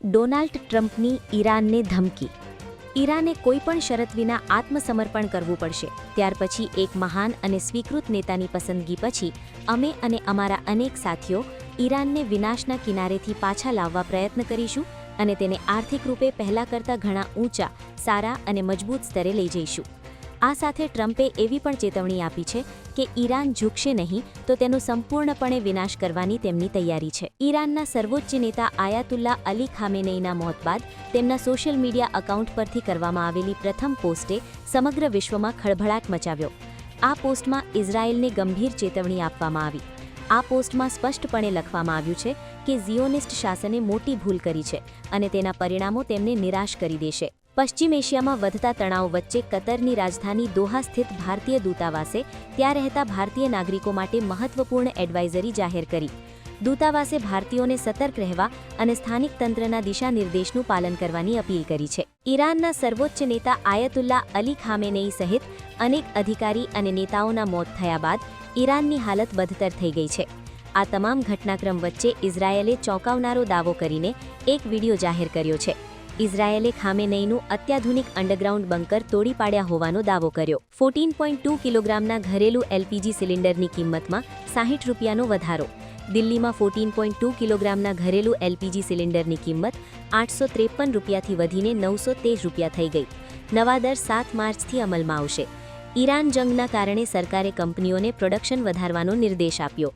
Donald ટ્રમ્પની ઈરાનને ધમકી. ઈરાને કોઈપણ શરત વિના આત્મસમર્પણ કરવું પડશે. ત્યાર પછી એક મહાન અને સ્વીકૃત નેતાની પસંદગી પછી અમે અને અમારા અનેક સાથીઓ ઈરાનને વિનાશના કિનારેથી પાછા લાવવા પ્રયત્ન કરીશું અને તેને આર્થિક રૂપે પહેલા કરતાં ઘણા ઊંચા, સારા અને મજબૂત સ્તરે લઈ જઈશું. આ સાથે ટ્રમ્પે એવી પણ ચેતવણી આપી છે કે ઈરાન ઝૂકશે નહીં તો તેનો સંપૂર્ણપણે વિનાશ કરવાની તેમની તૈયારી છે. ઈરાનના સર્વોચ્ચ નેતા આયાતુલ્લા અલી ખામેનેઈના મોત બાદ તેમના સોશિયલ મીડિયા એકાઉન્ટ પરથી કરવામાં આવેલી પ્રથમ પોસ્ટે સમગ્ર વિશ્વમાં ખળભળાટ મચાવ્યો. આ પોસ્ટમાં ઇઝરાયેલને ગંભીર ચેતવણી આપવામાં આવી. આ પોસ્ટમાં સ્પષ્ટપણે લખવામાં આવ્યું છે કે ઝિયોનિસ્ટ શાસને મોટી ભૂલ કરી છે અને તેના પરિણામો તેમને નિરાશ કરી દેશે. પશ્ચિમ એશિયામાં વધતા તણાવ વચ્ચે કતરની રાજધાની દોહા સ્થિત ભારતીય દૂતાવાસે ત્યાં રહેતા ભારતીય નાગરિકો માટે મહત્વપૂર્ણ એડવાઇઝરી જાહેર કરી. દૂતાવાસે ભારતીયોને સતર્ક રહેવા અને સ્થાનિક તંત્રના દિશાનિર્દેશનું પાલન કરવાની અપીલ કરી છે. ઈરાનના સર્વોચ્ચ નેતા આયતુલ્લા અલી ખામેનેઈ સહિત અનેક અધિકારી અને નેતાઓના મોત થયા બાદ ઈરાનની હાલત બદતર થઈ ગઈ છે. આ તમામ ઘટનાક્રમ વચ્ચે ઇઝરાયેલે ચોંકાવનારો દાવો કરીને એક વિડિયો જાહેર કર્યો છે. ઇઝરાયેલે ખામેનેઈનું અત્યાધુનિક અંડરગ્રાઉન્ડ બંકર તોડી પાડ્યા હોવાનો દાવો કર્યો. 14.2 કિલોગ્રામના ઘરેલું એલપીજી સિલિન્ડરની કિંમતમાં 60 રૂપિયાનો વધારો. દિલ્હીમાં 14.2 કિલોગ્રામના ઘરેલું એલપીજી સિલિન્ડરની કિંમત 853 રૂપિયાથી વધીને 913 રૂપિયા થઈ ગઈ. નવા દર 7 માર્ચથી અમલમાં આવશે. ઈરાન જંગના કારણે સરકારે કંપનીઓને પ્રોડક્શન વધારવાનો નિર્દેશ આપ્યો.